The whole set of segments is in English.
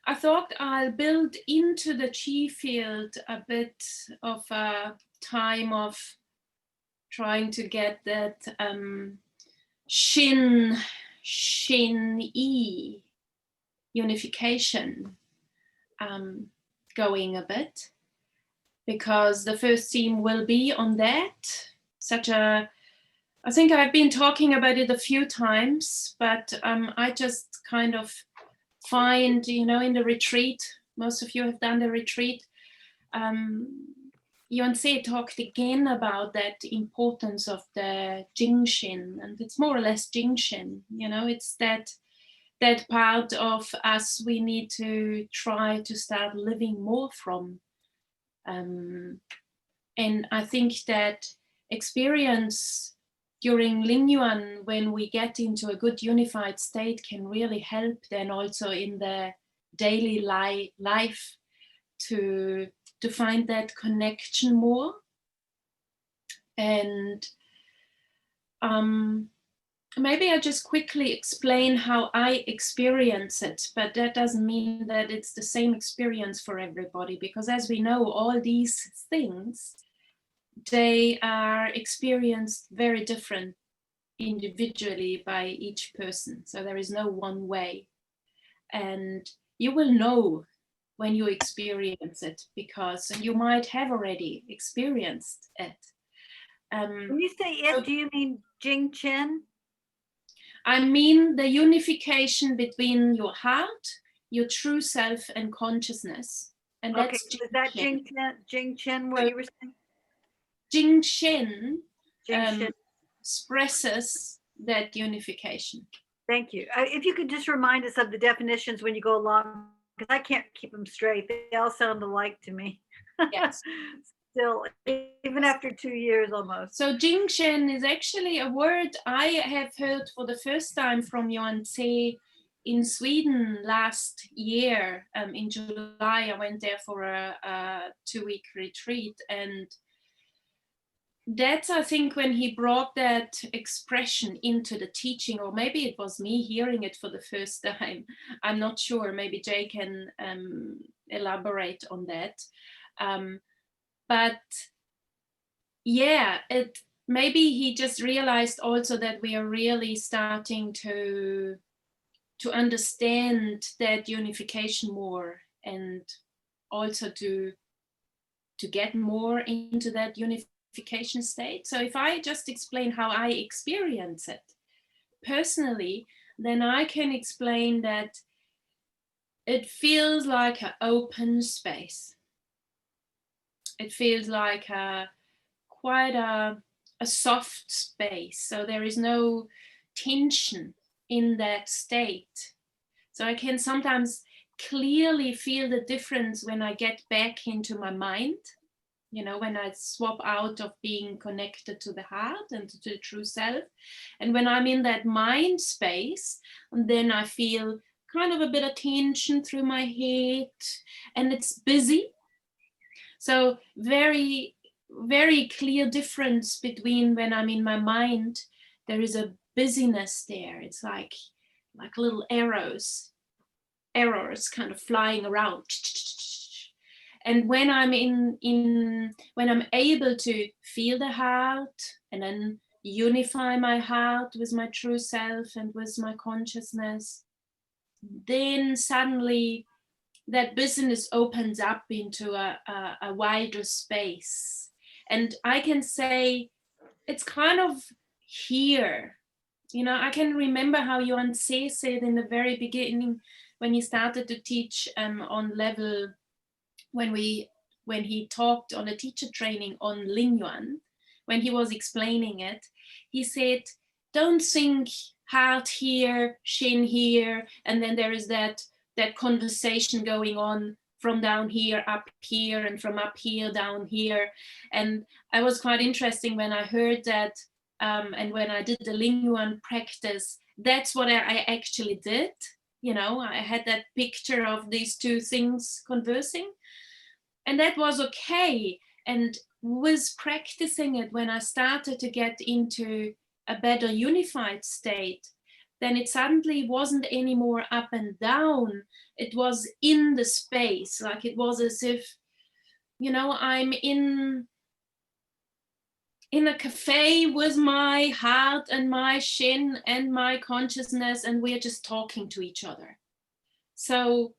I thought I'll build into the chi field a bit of a time of trying to get that Shen E unification going a bit, because the first theme will be on that. I think I've been talking about it a few times, but I just kind of find, in the retreat, most of you have done the retreat, Yonsei talked again about that importance of the Jingshen, and it's more or less Jingshen, it's that part of us we need to try to start living more from. And I think that experience during Lingyuan, when we get into a good unified state, can really help then also in the daily life to find that connection more. And maybe I just quickly explain how I experience it, but that doesn't mean that it's the same experience for everybody, because as we know, all these things, they are experienced very different individually by each person. So there is no one way. And you will know when you experience it, because you might have already experienced it. When you say it, do you mean Jingshen? I mean the unification between your heart, your true self, and consciousness. And that's okay, is that Jingshen what you were saying? Jingshen Jingshen expresses that unification. Thank you. If you could just remind us of the definitions when you go along, because I can't keep them straight. They all sound alike to me. Yes. Still, even after 2 years almost. So Jingshen is actually a word I have heard for the first time from Yuan Tse in Sweden last year. In July, I went there for a 2-week retreat, and that's, I think, when he brought that expression into the teaching, or maybe it was me hearing it for the first time. I'm not sure. Maybe Jay can elaborate on that. But yeah, maybe he just realized also that we are really starting to understand that unification more, and also to get more into that unification state. So if I just explain how I experience it personally, then I can explain that it feels like an open space. It feels like quite a soft space. So there is no tension in that state. So I can sometimes clearly feel the difference when I get back into my mind, when I swap out of being connected to the heart and to the true self. And when I'm in that mind space, and then I feel kind of a bit of tension through my head, and it's busy. So very, very clear difference between when I'm in my mind, there is a busyness there. It's like little arrows kind of flying around. And when I'm when I'm able to feel the heart and then unify my heart with my true self and with my consciousness, then suddenly that business opens up into a wider space. And I can say it's kind of here. I can remember how Yuan Tse said in the very beginning, when he started to teach on level, when he talked on a teacher training on Lingyuan, when he was explaining it, he said, don't think heart here, Shen here, and then there is that conversation going on from down here, up here, and from up here, down here. And I was quite interesting when I heard that, and when I did the Lingyuan practice, that's what I actually did. I had that picture of these two things conversing, and that was okay. And with practicing it, when I started to get into a better unified state, then it suddenly wasn't anymore up and down. It was in the space, like it was as if, you know, I'm in a cafe with my heart and my Shen and my consciousness, and we're just talking to each other. So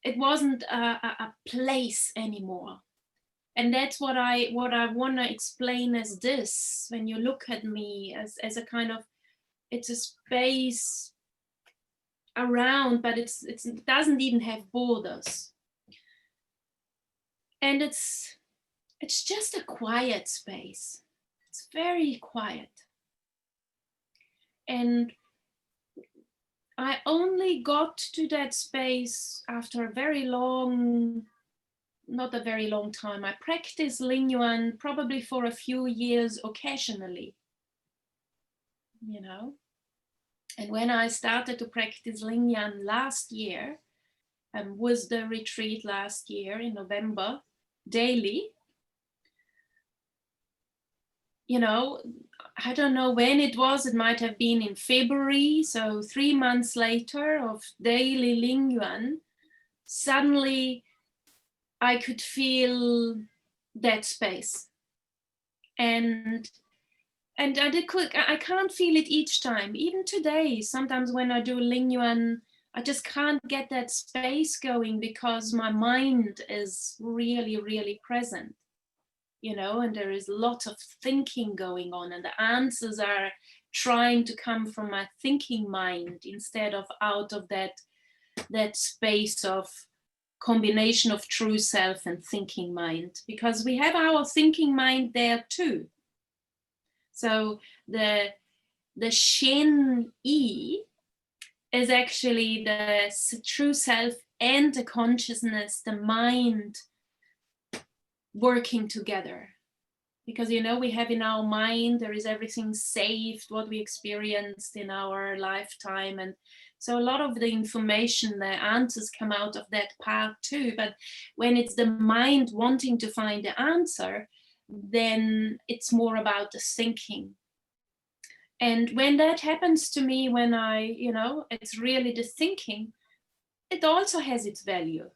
it wasn't a place anymore. And that's what I want to explain as this. When you look at me as a kind of, it's a space around, but it doesn't even have borders. And it's just a quiet space. It's very quiet. And I only got to that space after a very long, not a very long time. I practiced Lingyuan probably for a few years occasionally, you know. And when I started to practice Lingyuan last year, was the retreat last year in November, daily, you know, I don't know when it was, it might have been in February, so 3 months later of daily Lingyuan, suddenly I could feel that space. And I can't feel it each time. Even today, sometimes when I do Lingyuan, I just can't get that space going because my mind is really, really present. You know, and there is a lot of thinking going on, and the answers are trying to come from my thinking mind instead of out of that space of combination of true self and thinking mind, because we have our thinking mind there too. So the Shen E is actually the true self and the consciousness, the mind working together. Because, you know, we have in our mind, there is everything saved, what we experienced in our lifetime. And so a lot of the information, the answers come out of that part too. But when it's the mind wanting to find the answer, then it's more about the thinking. And when that happens to me, when I, you know, it's really the thinking, it also has its value.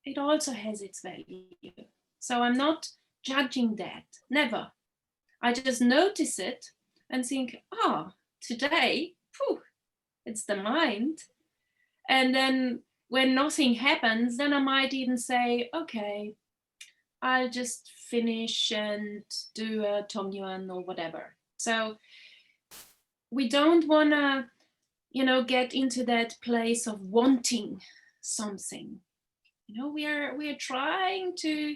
It also has its value. So I'm not judging that, never. I just notice it and think, oh, today, whew, it's the mind. And then when nothing happens, then I might even say, okay, I'll just finish and do a Tongyuan or whatever. So we don't want to, you know, get into that place of wanting something. You know, we are trying to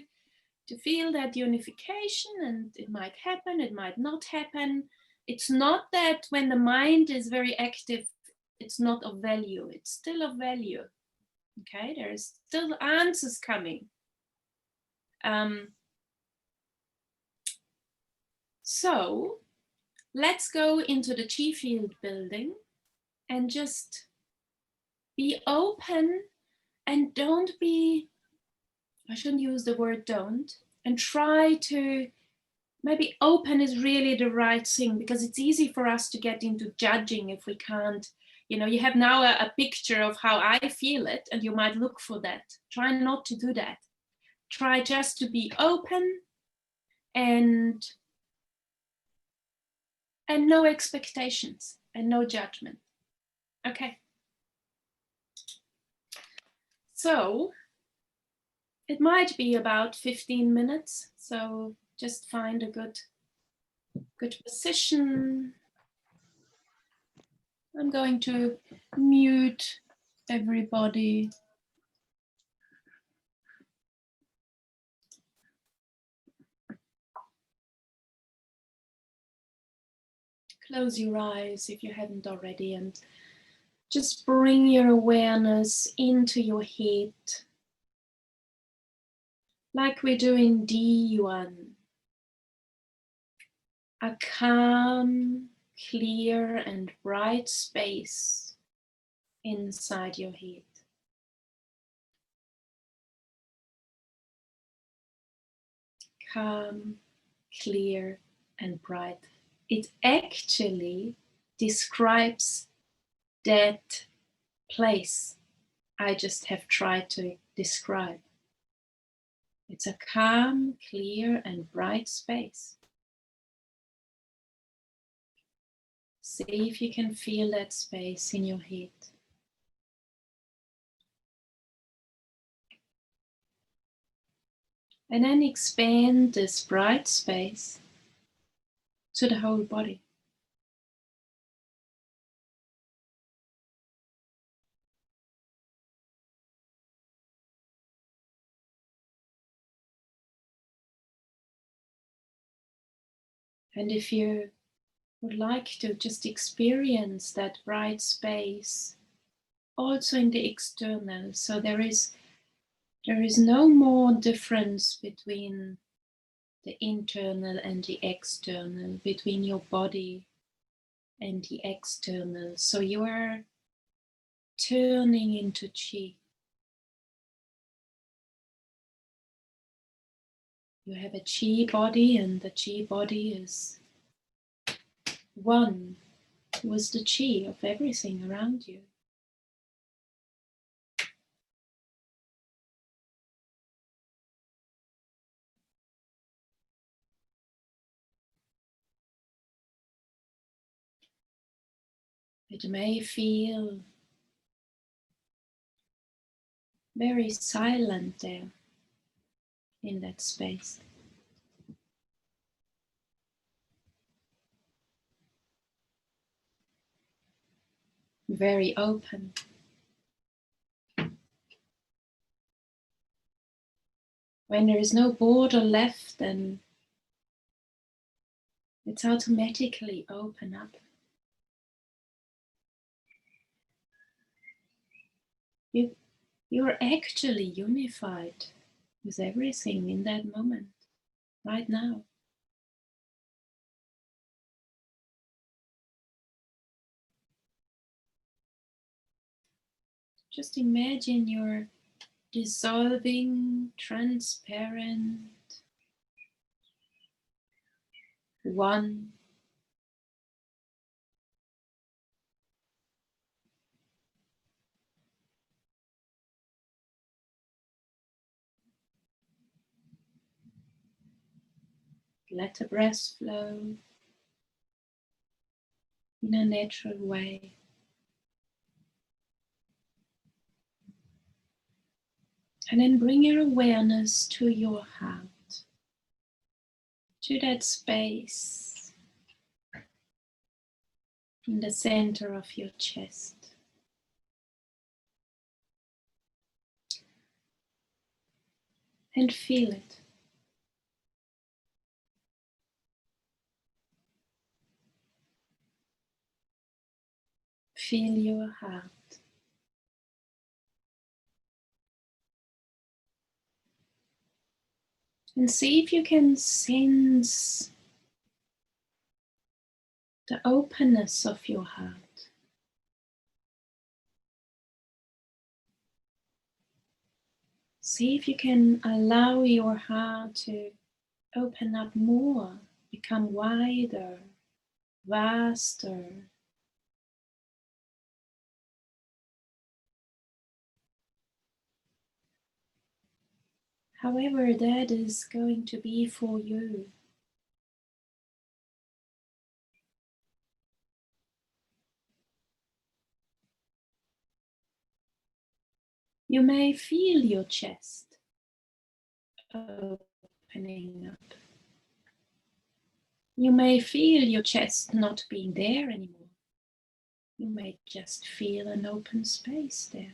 feel that unification, and it might happen, it might not happen. It's not that when the mind is very active, it's not of value. It's still of value. Okay, there's still answers coming. So let's go into the chi field building and just be open, and don't be, I shouldn't use the word don't, and try to, maybe open is really the right thing, because it's easy for us to get into judging if we can't, you know, you have now a picture of how I feel it, and you might look for that. Try not to do that. Try just to be open and no expectations and no judgment. Okay. So it might be about 15 minutes. So just find a good position. I'm going to mute everybody. Close your eyes if you haven't already, and just bring your awareness into your head, like we do in D1. A calm, clear, and bright space inside your head. Calm, clear, and bright. It actually describes that place I just have tried to describe. It's a calm, clear, and bright space. See if you can feel that space in your head. And then expand this bright space to the whole body. And if you would like to just experience that bright space also in the external, so there is no more difference between the internal and the external, between your body and the external. So you are turning into chi. You have a chi body, and the chi body is one with the chi of everything around you. It may feel very silent there in that space. Very open. When there is no border left, then it's automatically open up. You're actually unified with everything in that moment, right now. Just imagine you're dissolving, transparent, one. Let the breath flow in a natural way. And then bring your awareness to your heart, to that space in the center of your chest. And feel it. Feel your heart. And see if you can sense the openness of your heart. See if you can allow your heart to open up more, become wider, vaster. However that is going to be for you. You may feel your chest opening up. You may feel your chest not being there anymore. You may just feel an open space there.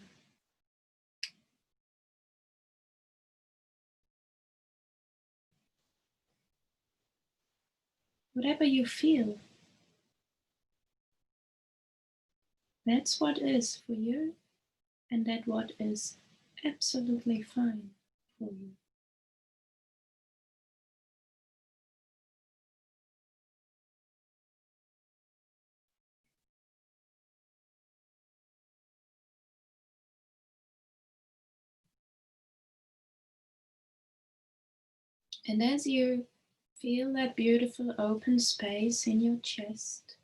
Whatever you feel, that's what is for you, and that what is absolutely fine for you. And as you feel that beautiful open space in your chest,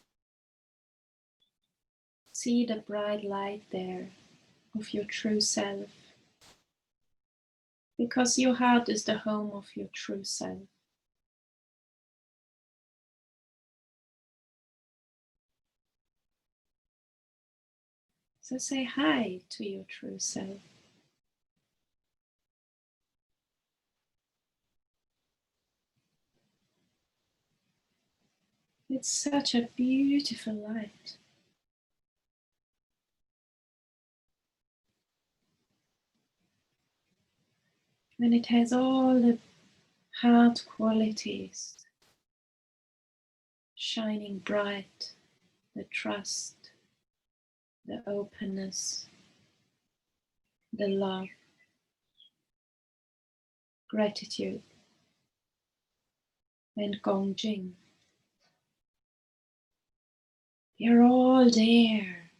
See the bright light there of your true self, because your heart is the home of your true self. So say hi to your true self. It's such a beautiful light. And it has all the heart qualities shining bright, the trust, the openness, the love, gratitude, and Gongjing. They're all there,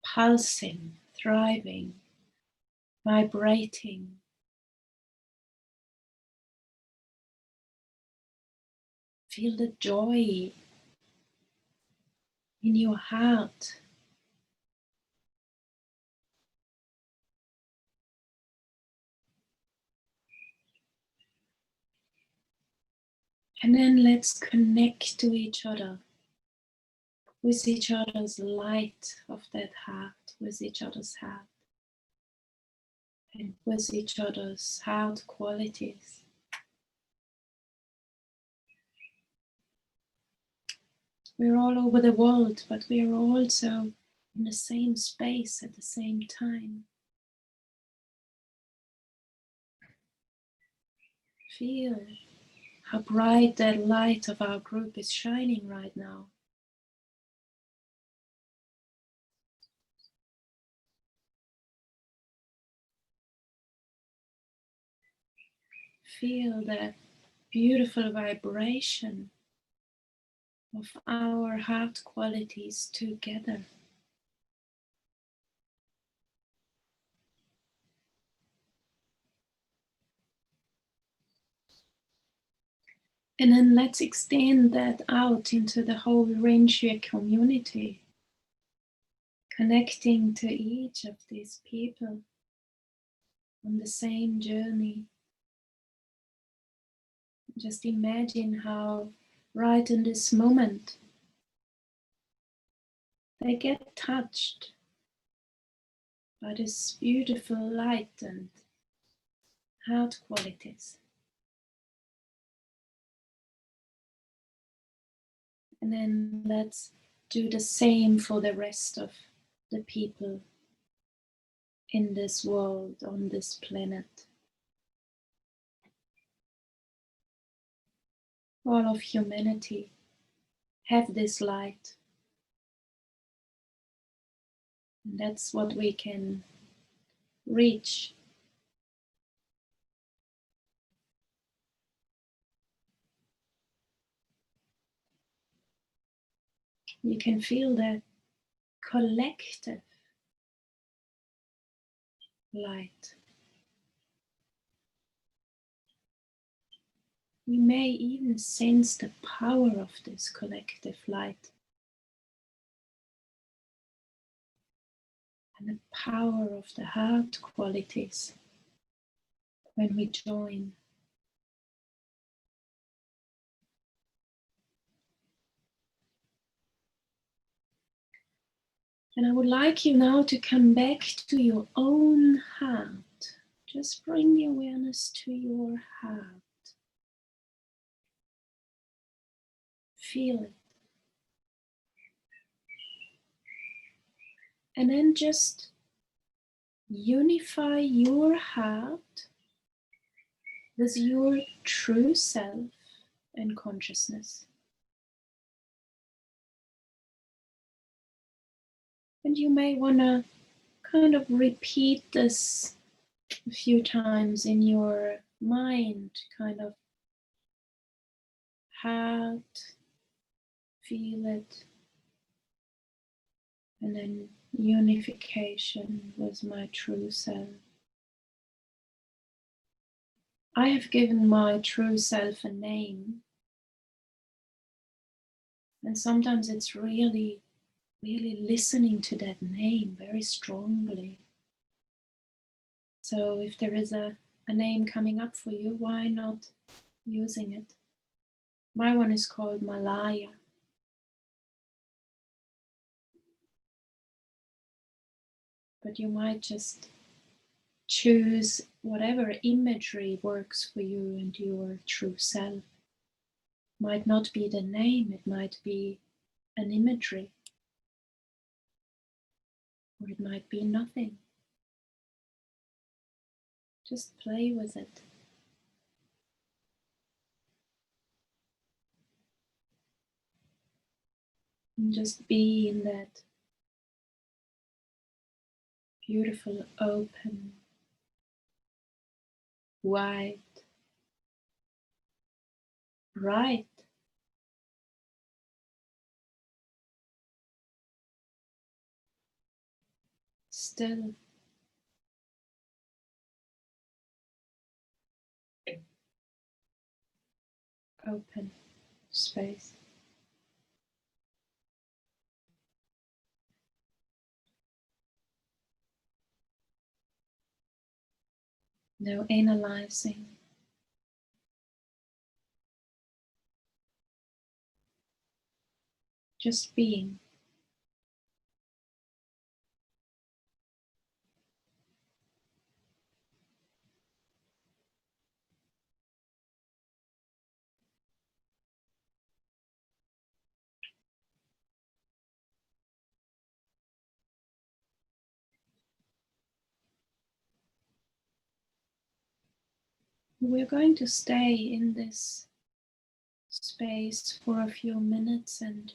pulsing, thriving, vibrating. Feel the joy in your heart. And then let's connect to each other with each other's light of that heart, with each other's heart, and with each other's heart qualities. We're all over the world, but we are also in the same space at the same time. Feel how bright that light of our group is shining right now. Feel that beautiful vibration of our heart qualities together. And then let's extend that out into the whole Rinxue community, connecting to each of these people on the same journey. Just imagine how right in this moment they get touched by this beautiful light and heart qualities. And then let's do the same for the rest of the people in this world, on this planet. All of humanity have this light. And that's what we can reach. You can feel that collective light. You may even sense the power of this collective light and the power of the heart qualities when we join. And I would like you now to come back to your own heart. Just bring the awareness to your heart. Feel it. And then just unify your heart with your true self and consciousness. And you may want to kind of repeat this a few times in your mind, kind of heart, feel it, and then unification with my true self. I have given my true self a name, and sometimes it's really really listening to that name very strongly. So if there is a name coming up for you, why not using it? My one is called Malaya. But you might just choose whatever imagery works for you and your true self. Might not be the name, it might be an imagery, or it might be nothing. Just play with it. And just be in that beautiful, open, wide, bright, still, open space. No analyzing. Just being. We're going to stay in this space for a few minutes, and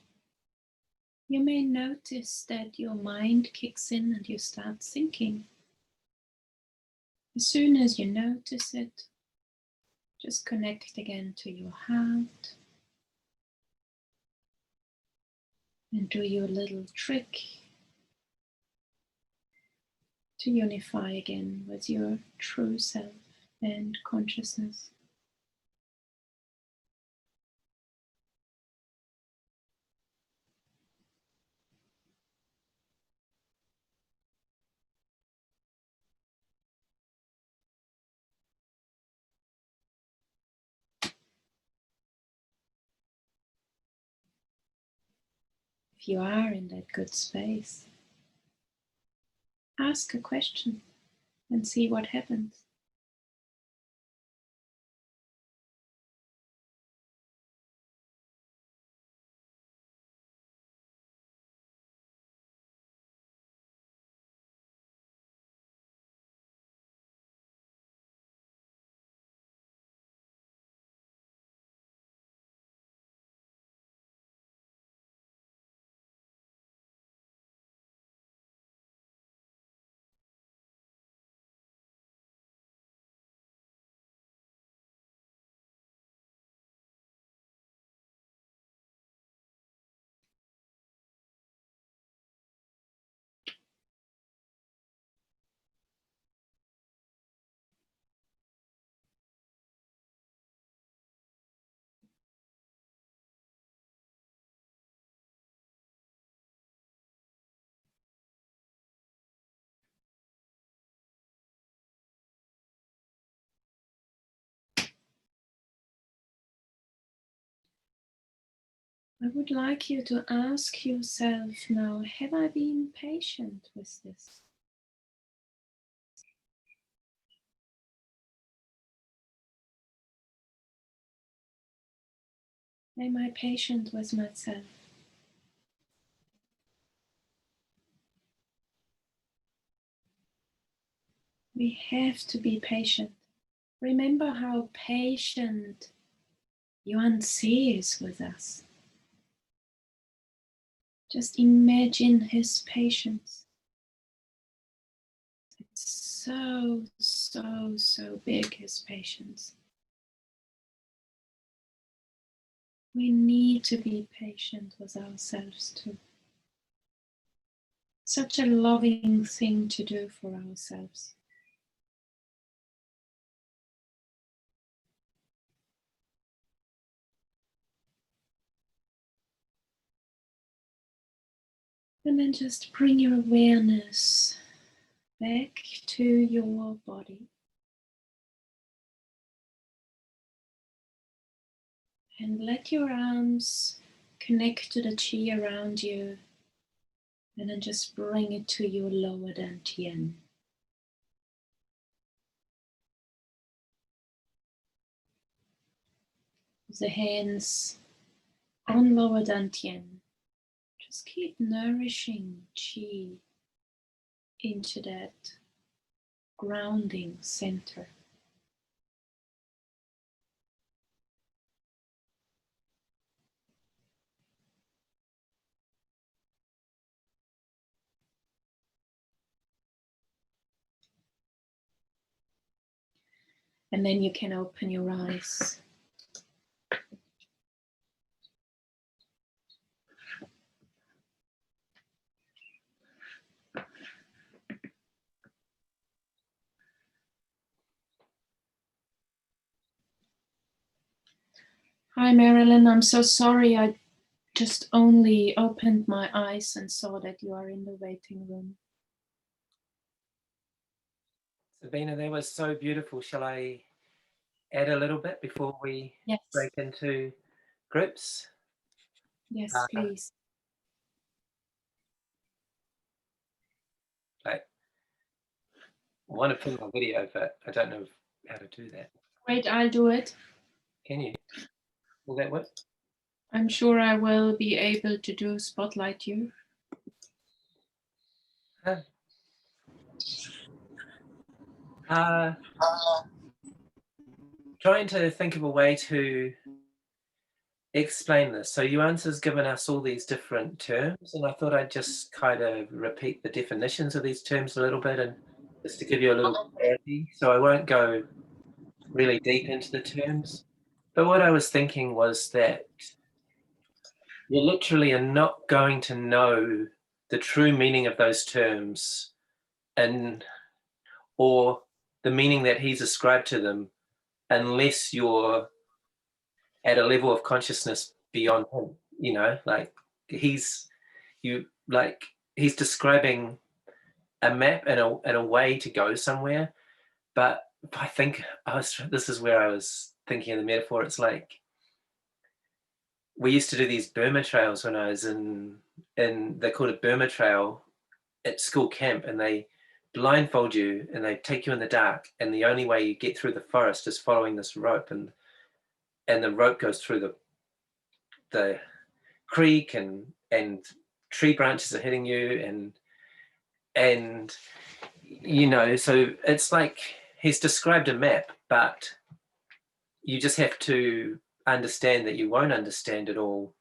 you may notice that your mind kicks in and you start thinking. As soon as you notice it, just connect again to your heart and do your little trick to unify again with your true self and consciousness. If you are in that good space, ask a question and see what happens. I would like you to ask yourself now, have I been patient with this? Am I patient with myself? We have to be patient. Remember how patient Yuan Si is with us. Just imagine his patience. It's so big, his patience. We need to be patient with ourselves too. Such a loving thing to do for ourselves. And then just bring your awareness back to your body. And let your arms connect to the chi around you. And then just bring it to your lower dantian. The hands on lower dantian. Just keep nourishing chi into that grounding center. And then you can open your eyes. Hi Marilyn, I'm so sorry. I just only opened my eyes and saw that you are in the waiting room. Sabine, that was so beautiful. Shall I add a little bit before we break into groups? Yes, please. I want to film my video, but I don't know how to do that. Wait, I'll do it. Can you? Will that work? I'm sure I will be able to do spotlight you. Trying to think of a way to explain this. So Yuan's given us all these different terms, and I thought I'd just kind of repeat the definitions of these terms a little bit, and just to give you a little clarity. So I won't go really deep into the terms, but what I was thinking was that you literally are not going to know the true meaning of those terms or the meaning that he's ascribed to them unless you're at a level of consciousness beyond him. You know, like he's describing a map and a way to go somewhere. But I think this is where I was thinking of the metaphor. It's like we used to do these Burma trails when I was in they called it Burma Trail at school camp, and they blindfold you and they take you in the dark, and the only way you get through the forest is following this rope, and the rope goes through the creek, and tree branches are hitting you, and you know, so it's like he's described a map, but you just have to understand that you won't understand it all,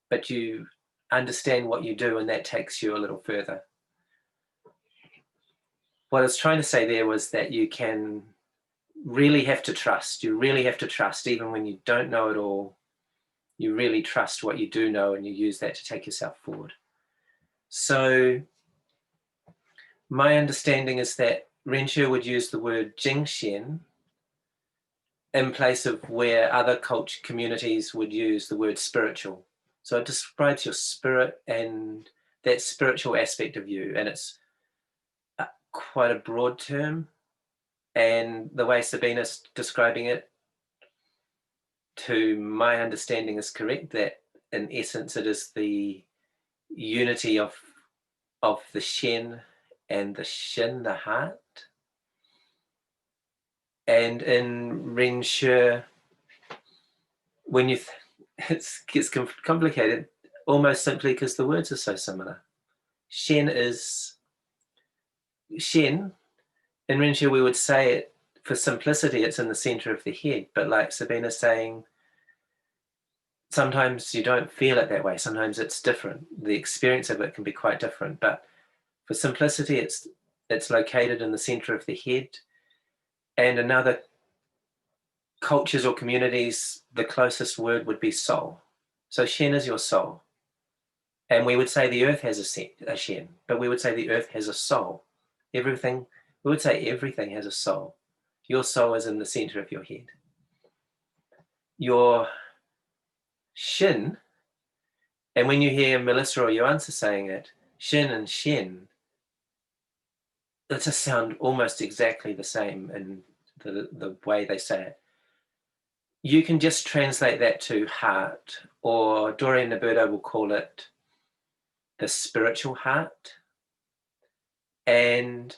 but you understand what you do, and that takes you a little further. What I was trying to say there was that you really have to trust. You really have to trust, even when you don't know it all. You really trust what you do know, and you use that to take yourself forward. So my understanding is that Rinchu would use the word Jingshen in place of where other culture communities would use the word spiritual. So it describes your spirit and that spiritual aspect of you, and it's quite a broad term. And the way Sabine is describing it, to my understanding, is correct, that in essence it is the unity of the Shen and the Shin, the heart. And in Rinchu, when you it gets complicated almost simply because the words are so similar. Shen in Rinchu, we would say it for simplicity, it's in the center of the head, but like Sabine is saying, sometimes you don't feel it that way. Sometimes it's different. The experience of it can be quite different, but for simplicity, it's located in the center of the head. And in other cultures or communities, the closest word would be soul. So Shen is your soul. And we would say the earth has a Shen, but we would say the earth has a soul. We would say everything has a soul. Your soul is in the center of your head. Your Shin, and when you hear Melissa or Joansa saying it, Shen and Shen, it just sound almost exactly the same in the way they say it. You can just translate that to heart, or Doreen Naburdo will call it the spiritual heart. And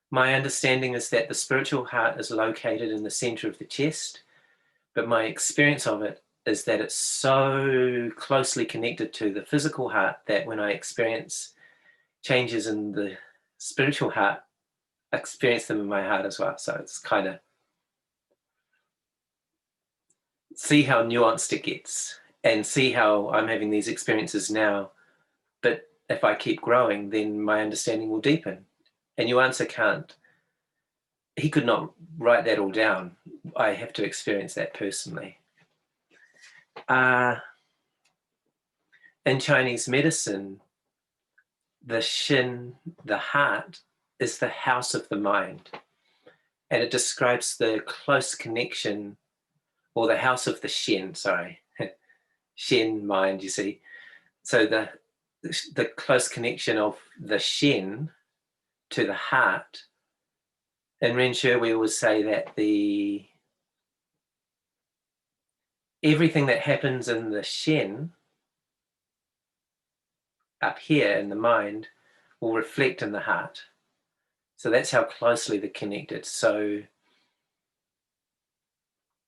my understanding is that the spiritual heart is located in the center of the chest, but my experience of it is that it's so closely connected to the physical heart that when I experience changes in the spiritual heart, I experience them in my heart as well. So it's kind of, see how nuanced it gets and see how I'm having these experiences now. But if I keep growing, then my understanding will deepen. And Yuansa can't, he could not write that all down. I have to experience that personally. In Chinese medicine, the Shen, the heart, is the house of the mind. And it describes the close connection, or the house of the Shen, sorry. Shen, mind, you see. So the close connection of the Shen to the heart. In Ren-Shui, we always say that everything that happens in the Shen up here in the mind will reflect in the heart. So that's how closely they're connected. So,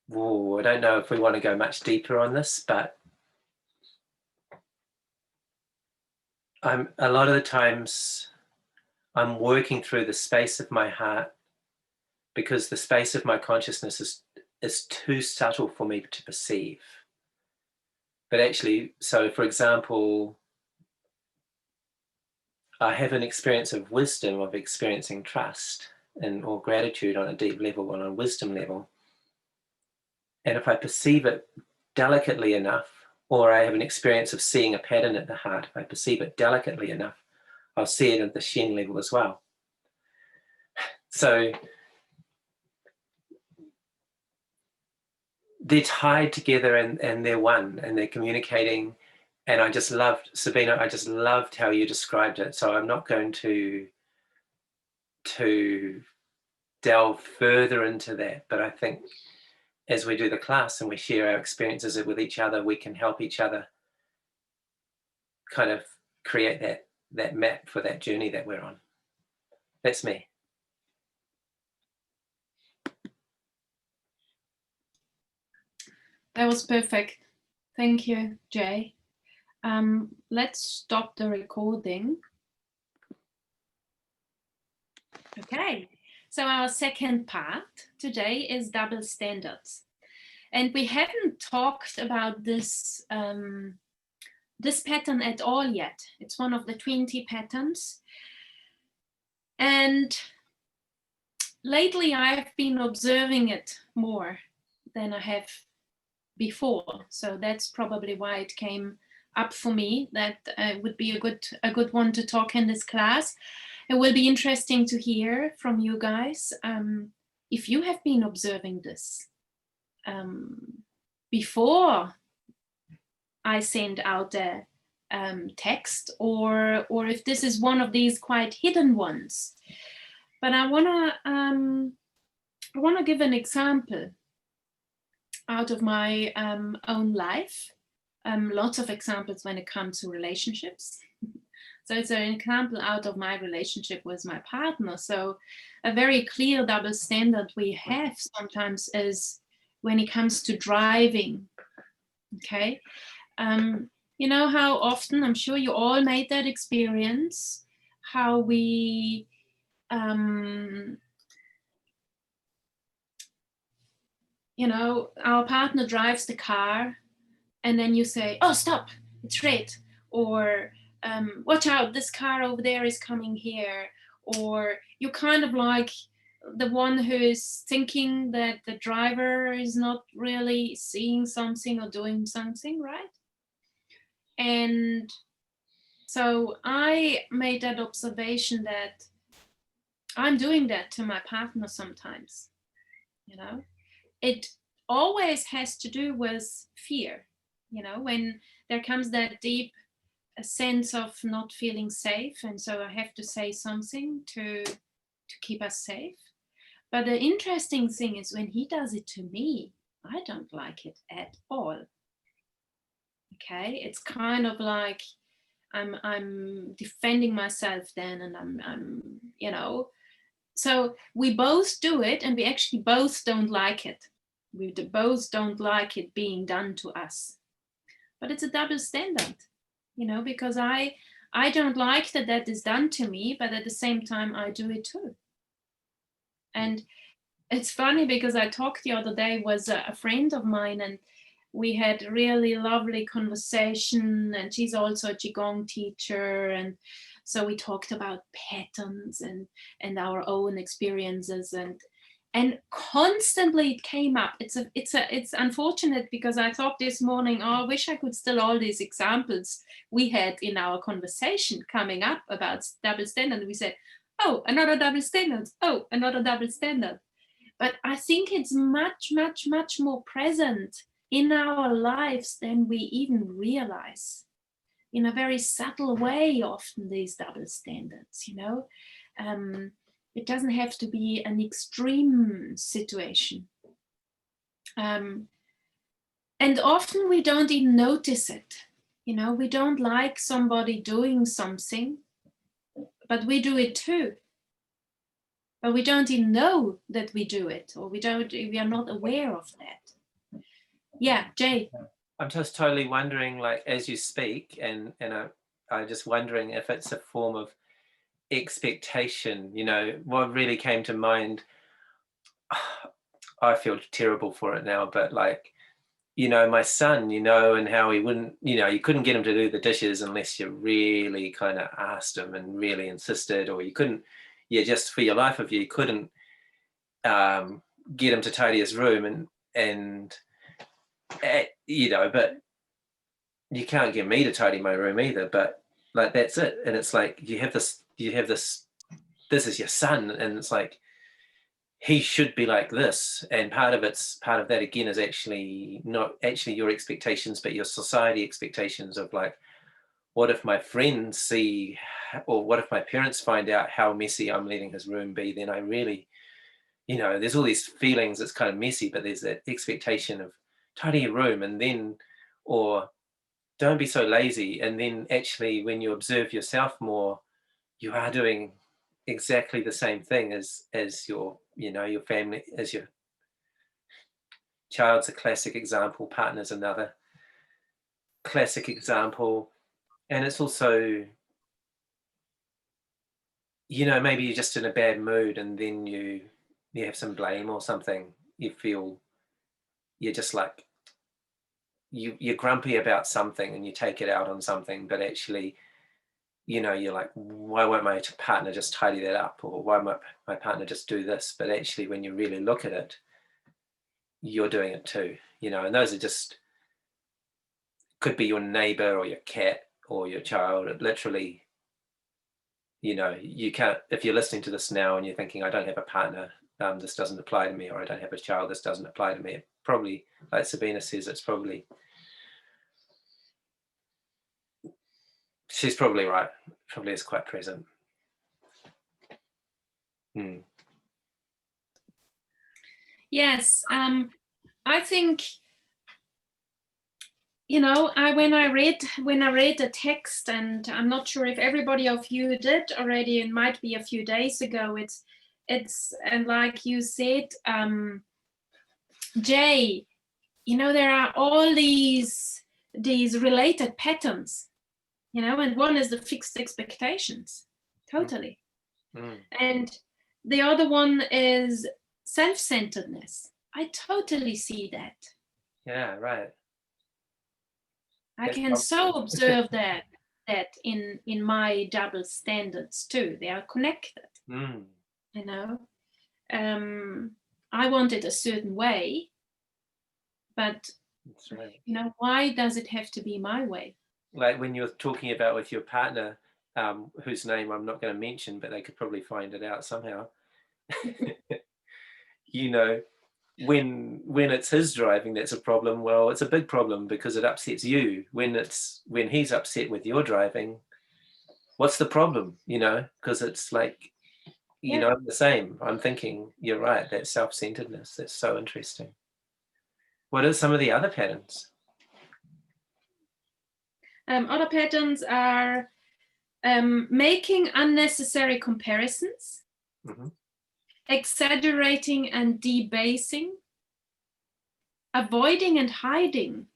whoa, I don't know if we want to go much deeper on this, but a lot of the times I'm working through the space of my heart because the space of my consciousness is too subtle for me to perceive. But actually, so for example, I have an experience of wisdom, of experiencing trust or gratitude on a deep level, on a wisdom level. And if I perceive it delicately enough, or I have an experience of seeing a pattern at the heart, if I perceive it delicately enough, I'll see it at the Shen level as well. So they're tied together and they're one and they're communicating. And I just loved, Sabine, I just loved how you described it. So I'm not going to delve further into that, but I think as we do the class and we share our experiences with each other, we can help each other kind of create that map for that journey that we're on. That's me. That was perfect. Thank you, Jay. Let's stop the recording. Okay, so our second part today is double standards. And we haven't talked about this, this pattern at all yet. It's one of the 20 patterns. And lately I've been observing it more than I have before. So that's probably why it came up for me that would be a good one to talk in this class. It will be interesting to hear from you guys if you have been observing this before I send out the text, or if this is one of these quite hidden ones. But I wanna give an example out of my own life. Lots of examples when it comes to relationships. So it's an example out of my relationship with my partner. So a very clear double standard we have sometimes is when it comes to driving, okay? You know how often, I'm sure you all made that experience, how we you know, our partner drives the car and then you say, oh, stop, it's red. Or watch out, this car over there is coming here. Or you're kind of like the one who is thinking that the driver is not really seeing something or doing something, right? And so I made that observation that I'm doing that to my partner sometimes, you know? It always has to do with fear. You know, when there comes that deep sense of not feeling safe, and so I have to say something to keep us safe. But the interesting thing is when he does it to me, I don't like it at all. Okay, it's kind of like I'm defending myself then, and I'm you know. So we both do it, and we actually both don't like it. We both don't like it being done to us. But it's a double standard, you know, because I don't like that is done to me, but at the same time I do it too. And it's funny because I talked the other day was a friend of mine, and we had really lovely conversation, and she's also a qigong teacher, and so we talked about patterns and our own experiences, and constantly it came up. It's unfortunate because I thought this morning, oh, I wish I could still all these examples we had in our conversation coming up about double standard. And we said, oh, another double standard. Oh, another double standard. But I think it's much, much, much more present in our lives than we even realize. In a very subtle way, often these double standards, you know. It doesn't have to be an extreme situation. And often we don't even notice it. You know, we don't like somebody doing something, but we do it too. But we don't even know that we do it, or we are not aware of that. Yeah, Jay. I'm just totally wondering, like, as you speak, and I'm just wondering if it's a form of expectation. You know, what really came to mind, I feel terrible for it now, but like, you know, my son, you know, and how he wouldn't, you know, you couldn't get him to do the dishes unless you really kind of asked him and really insisted, or you couldn't, just for your life of you couldn't get him to tidy his room, and you know, but you can't get me to tidy my room either, but like, that's it. And it's like, you have this, this is your son, and it's like, he should be like this. And part of that again is actually not actually your expectations, but your society expectations of like, what if my friends see, or what if my parents find out how messy I'm letting his room be, then I really, you know, there's all these feelings, it's kind of messy, but there's that expectation of tidy your room, and then, or don't be so lazy. And then actually when you observe yourself more, you are doing exactly the same thing as your, you know, your family, as your child's a classic example, partner's another classic example. And it's also, you know, maybe you're just in a bad mood, and then you have some blame or something, you feel, you're just like, you're grumpy about something and you take it out on something, but actually, you know, you're like, why won't my partner just tidy that up, or why won't my partner just do this? But actually when you really look at it, you're doing it too, you know. And those are just, could be your neighbor or your cat or your child. It literally, you know, you can't, if you're listening to this now and you're thinking, I don't have a partner, this doesn't apply to me, or I don't have a child, this doesn't apply to me, it probably, like Sabine says, it's probably, she's probably right, probably is quite present. Yes, I think, you know, when I read the text, and I'm not sure if everybody of you did already, it might be a few days ago, it's and like you said, Jay, you know, there are all these related patterns, you know, and one is the fixed expectations, totally. And the other one is self-centeredness. I totally see that. Yeah, right. I can so observe that in my double standards too. They are connected. You know, I want it a certain way, but that's right. You know, why does it have to be my way? Like when you're talking about with your partner, whose name I'm not going to mention, but they could probably find it out somehow. You know, when it's his driving that's a problem, well, it's a big problem because it upsets you. When he's upset with your driving, what's the problem? Because it's like, I'm the same. I'm thinking, you're right, that self-centeredness, that's so interesting. What are some of the other patterns? Other patterns are making unnecessary comparisons, exaggerating and debasing, avoiding and hiding.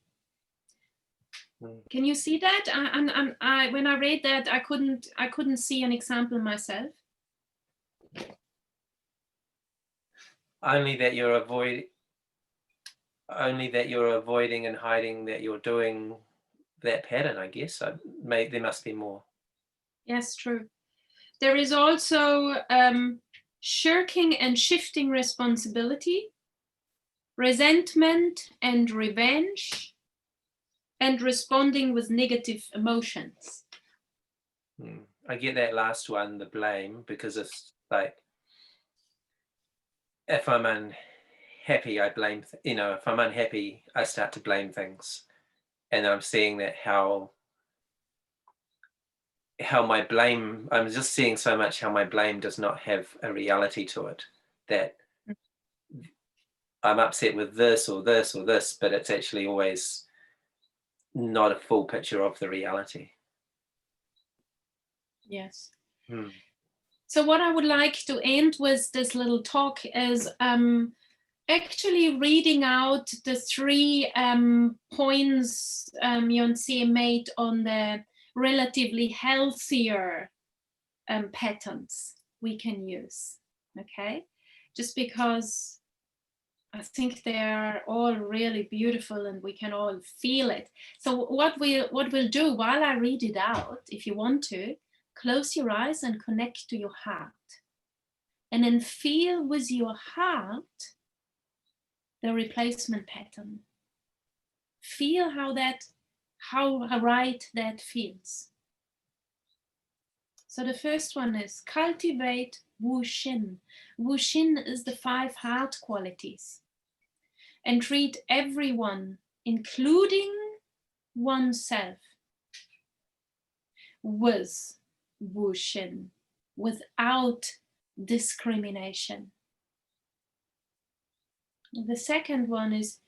Can you see that? When I read that, I couldn't see an example myself. Only that you're avoiding and hiding that you're doing that pattern, I guess. There must be more. Yes, true. There is also shirking and shifting responsibility, resentment and revenge, and responding with negative emotions. I get that last one, the blame, because it's like, if I'm unhappy, I blame, if I'm unhappy, I start to blame things. And I'm seeing that how my blame, I'm just seeing so much how my blame does not have a reality to it, that I'm upset with this or this or this, but it's actually always not a full picture of the reality. Yes. So what I would like to end with this little talk is actually reading out the 3 points Yonsei made on the relatively healthier patterns we can use, okay? Just because I think they are all really beautiful and we can all feel it. So what we'll do while I read it out, if you want to, close your eyes and connect to your heart. And then feel with your heart the replacement pattern. Feel how right that feels. So the first one is cultivate Wu Xin. Wu Xin is the 5 heart qualities. And treat everyone, including oneself, with Wu Xin, without discrimination. The second one is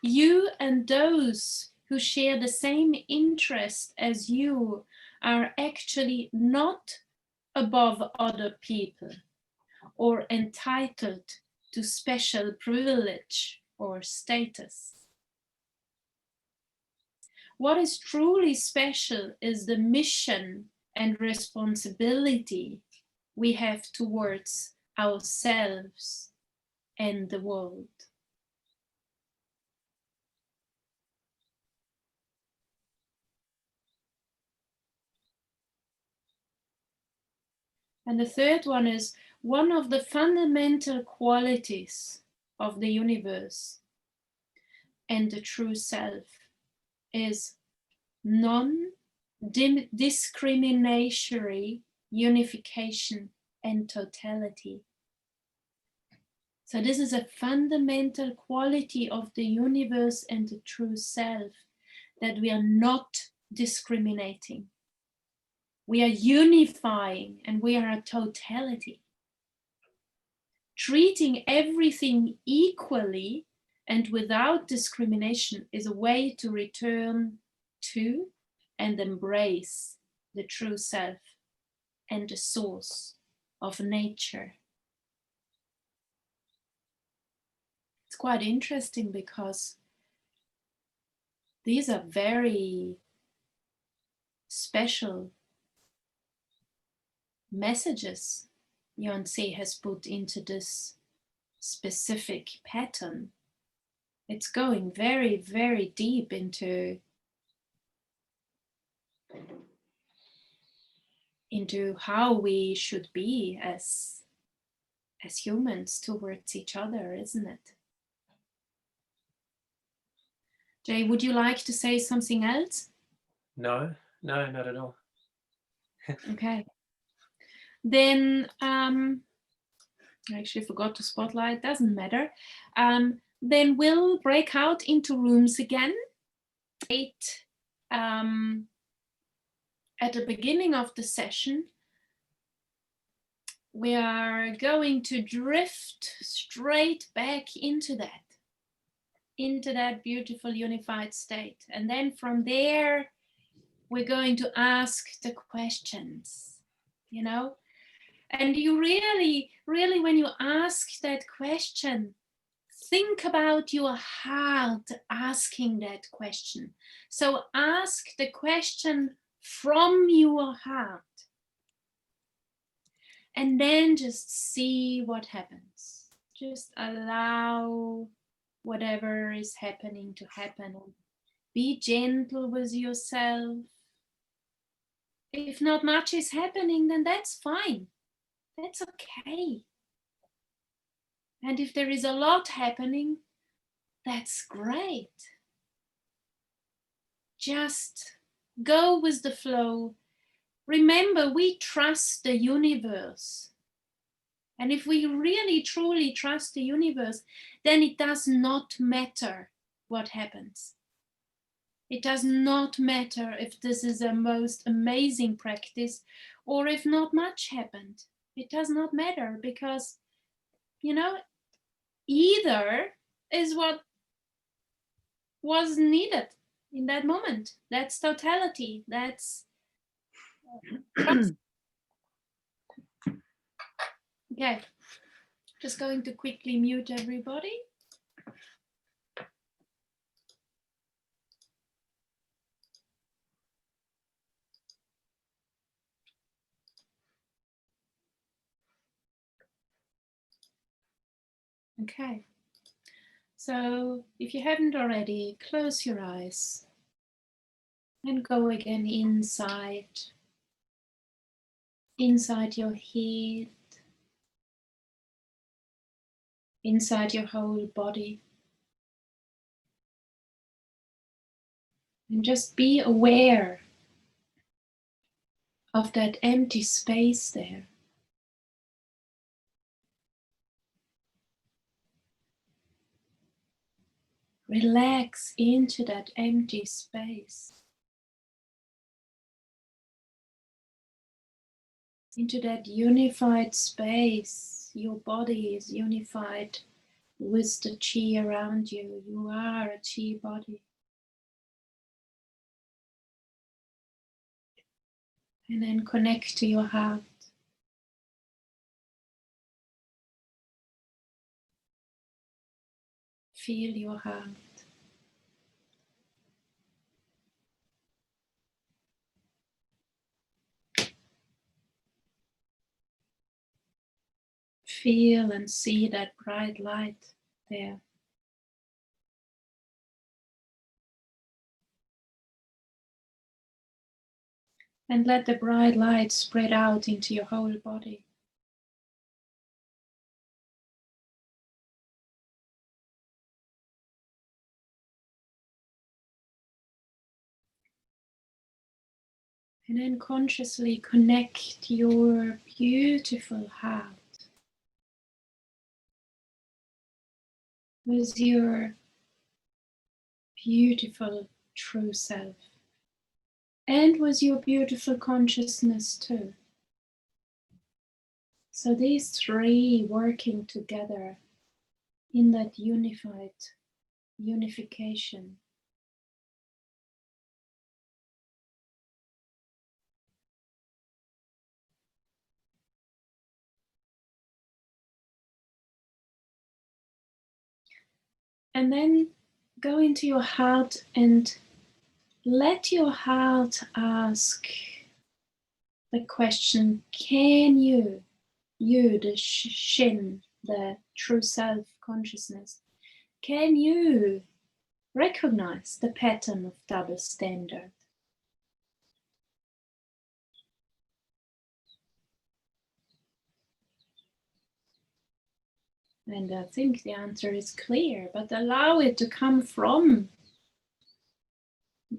you and those who share the same interest as you are actually not above other people or entitled to special privilege or status. What is truly special is the mission and responsibility we have towards ourselves and the world. And the third one is one of the fundamental qualities of the universe and the true self is non-discriminatory unification and totality. So this is a fundamental quality of the universe and the true self, that we are not discriminating. We are unifying and we are a totality. Treating everything equally and without discrimination is a way to return to and embrace the true self and the source of nature. It's quite interesting because these are very special messages Yonsei has put into this specific pattern. It's going very, very deep into how we should be as humans towards each other, isn't it? Jay, would you like to say something else? No, not at all. Okay. Then I actually forgot to spotlight, doesn't matter. Then we'll break out into rooms again. At the beginning of the session, we are going to drift straight back into that beautiful unified state. And then from there, we're going to ask the questions, you know? And you really, when you ask that question, think about your heart asking that question. So ask the question from your heart. And then just see what happens. Just allow whatever is happening to happen. Be gentle with yourself. If not much is happening, then that's fine. That's okay. And if there is a lot happening, that's great. Just go with the flow. Remember, we trust the universe. And if we really, truly trust the universe, then it does not matter what happens. It does not matter if this is a most amazing practice or if not much happened. It does not matter because, you know, either is what was needed in that moment. That's totality. That's okay. Just going to quickly mute everybody. Okay. So if you haven't already, close your eyes and go again inside your head, inside your whole body. And just be aware of that empty space there. Relax into that empty space. Into that unified space. Your body is unified with the chi around you. You are a chi body. And then connect to your heart. Feel your heart. Feel and see that bright light there. And let the bright light spread out into your whole body. And then consciously connect your beautiful heart with your beautiful true self and with your beautiful consciousness too. So these three working together in that unification. And then go into your heart and let your heart ask the question, can you, the Shen, the true self consciousness, can you recognize the pattern of double standard? And I think the answer is clear, but allow it to come from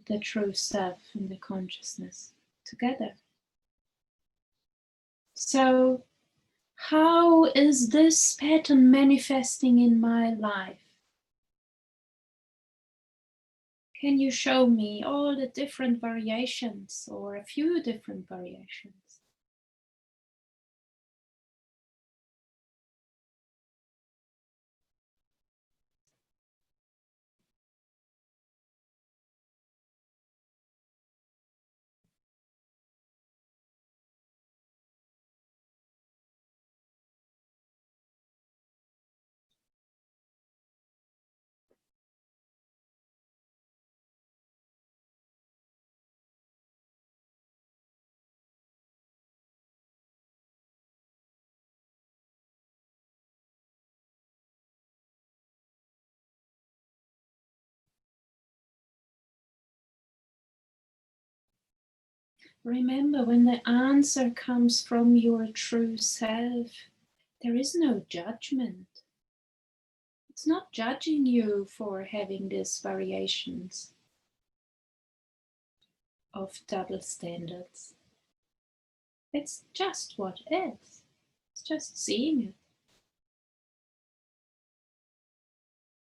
the true self and the consciousness together. So how is this pattern manifesting in my life? Can you show me all the different variations or a few different variations? Remember, when the answer comes from your true self, there is no judgment. It's not judging you for having these variations of double standards. It's just what is. It's just seeing it.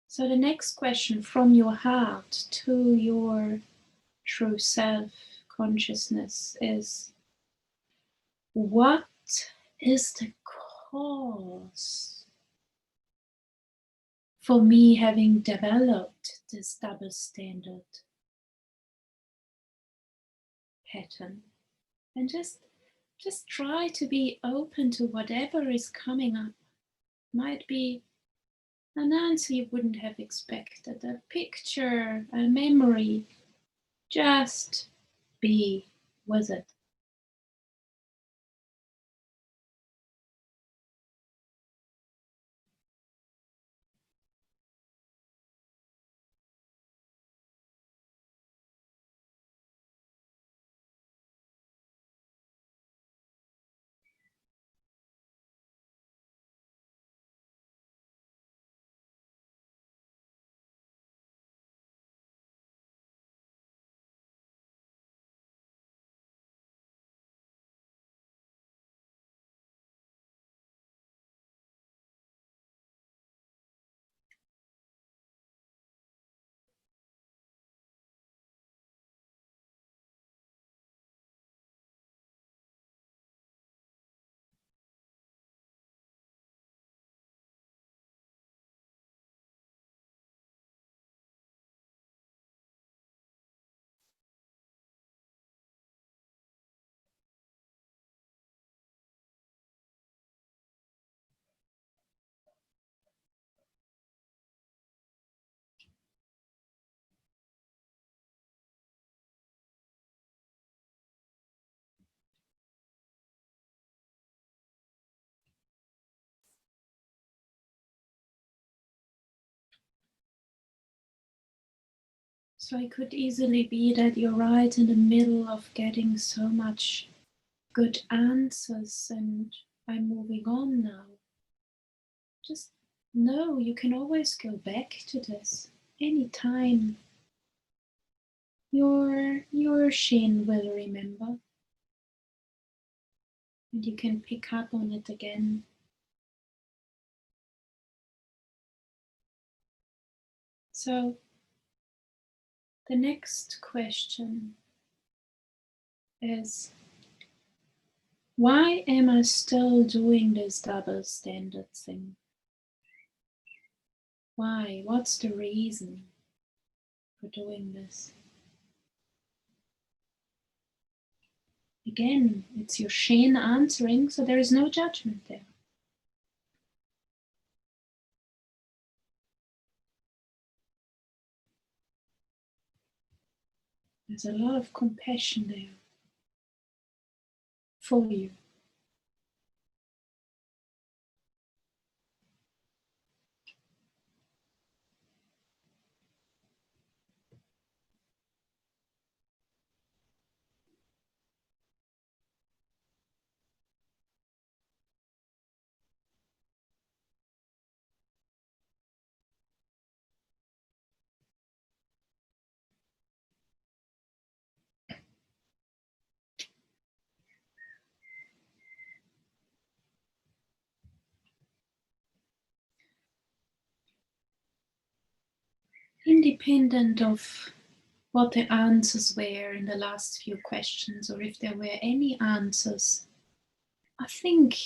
So the next question from your heart to your true self consciousness is, what is the cause for me having developed this double standard pattern? And just try to be open to whatever is coming up. Might be an answer you wouldn't have expected, a picture, a memory. Just be with it. So it could easily be that you're right in the middle of getting so much good answers and I'm moving on now. Just know you can always go back to this anytime. Your Shen will remember. And you can pick up on it again. So the next question is, why am I still doing this double standard thing? Why? What's the reason for doing this? Again, it's your Shen answering, so there is no judgment there. There's a lot of compassion there for you. independent of what the answers were in the last few questions, or if there were any answers, I think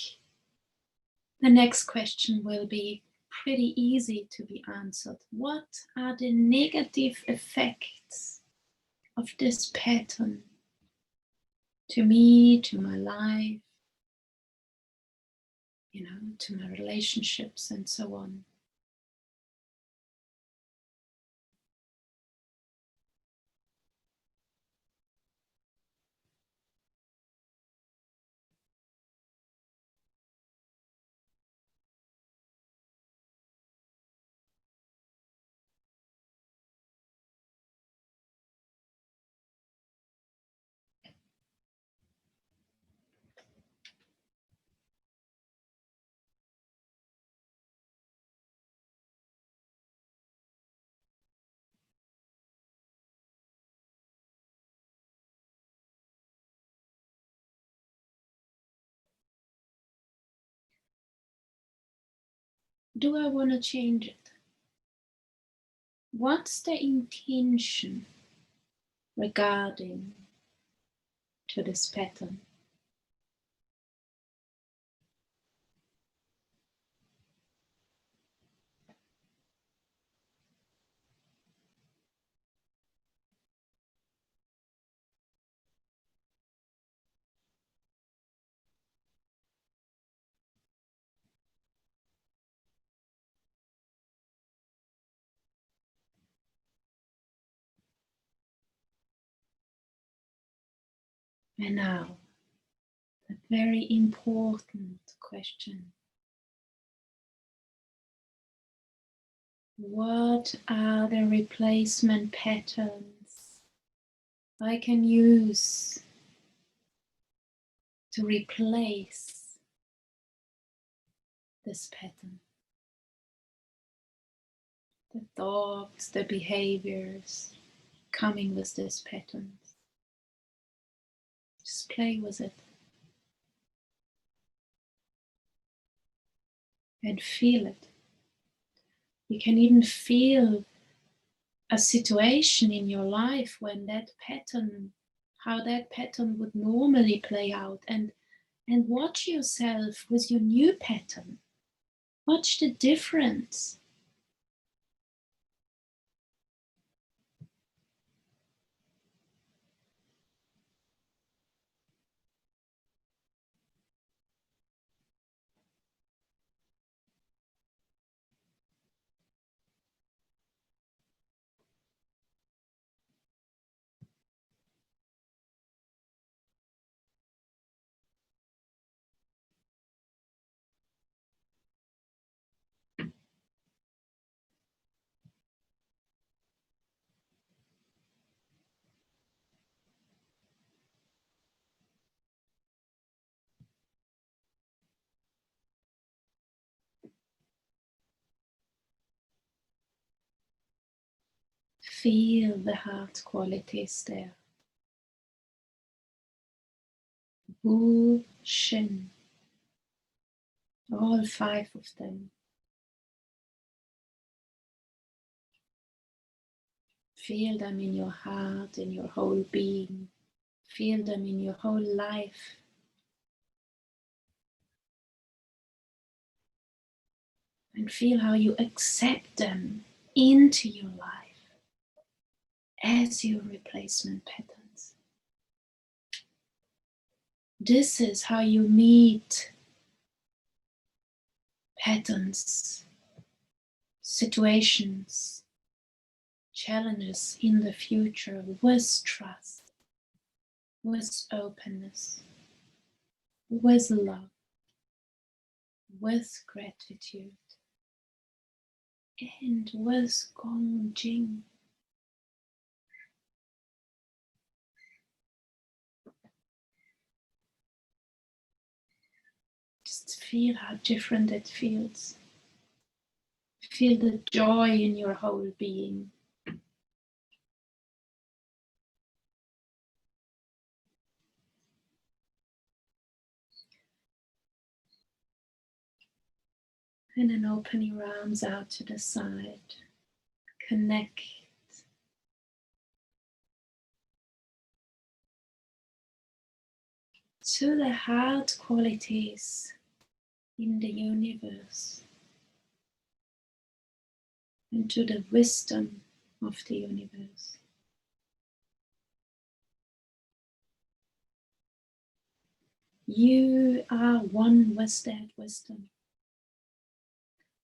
the next question will be pretty easy to be answered. What are the negative effects of this pattern to me, to my life, to my relationships and so on? Do I want to change it? What's the intention regarding to this pattern? And now, a very important question. What are the replacement patterns I can use to replace this pattern? The thoughts, the behaviors coming with this pattern. Just play with it and feel it. You can even feel a situation in your life when that pattern, how that pattern would normally play out, and watch yourself with your new pattern. Watch the difference. Feel the heart qualities there. Wu, Shen, all 5 of them. Feel them in your heart, in your whole being. Feel them in your whole life. And feel how you accept them into your life as your replacement patterns. This is how you meet patterns, situations, challenges in the future with trust, with openness, with love, with gratitude, and with Gong Jing. Just feel how different it feels. Feel the joy in your whole being. And then open your arms out to the side. connect to the heart qualities in the universe and to the wisdom of the universe. You are one with that wisdom.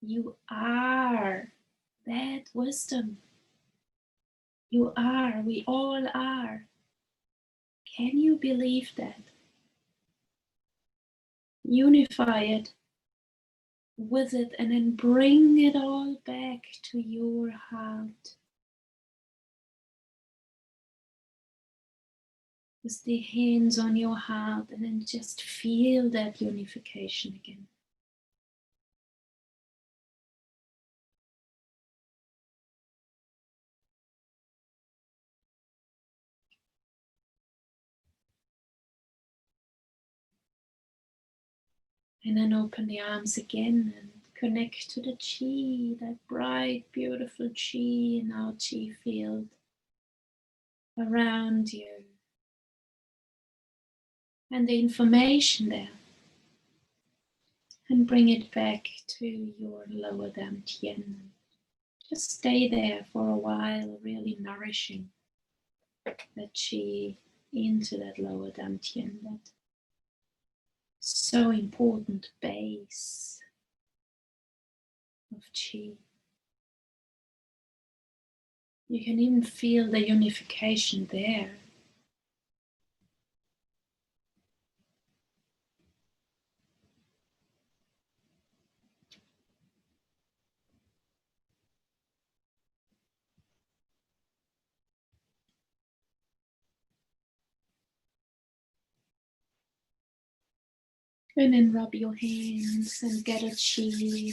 You are that wisdom. You are, we all are. Can you believe that? Unify it with it and then bring it all back to your heart. With the hands on your heart and then just feel that unification again. And then open the arms again and connect to the chi, that bright, beautiful chi in our chi field around you. And the information there. And bring it back to your lower dantian. Just stay there for a while, really nourishing that chi into that lower dantian, that so important base of chi. You can even feel the unification there. And then rub your hands and get a chi,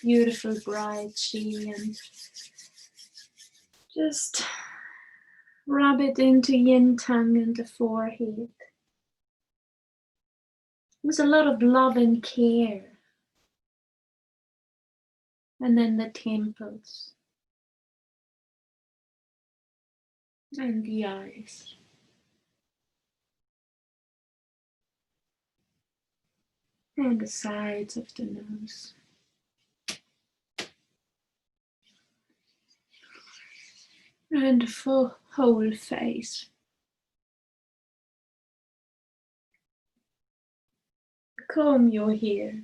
beautiful bright chi, and just rub it into yin tongue and the forehead. With a lot of love and care. And then the temples and the eyes. And the sides of the nose. And the full whole face. Comb your hair.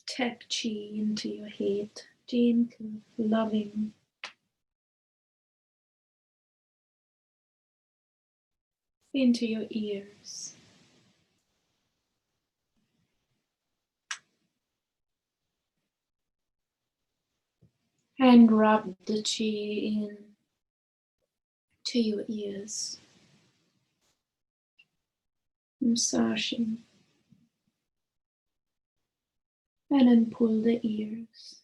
Tap chi into your head, gentle, loving. Into your ears. And rub the chi in to your ears. Massaging. And then pull the ears.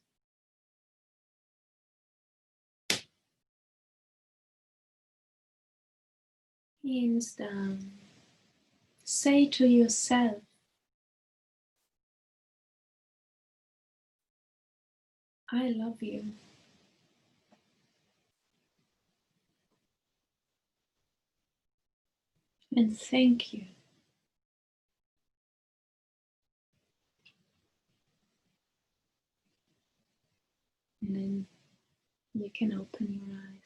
Hands down. Say to yourself, I love you. And thank you. And then you can open your eyes.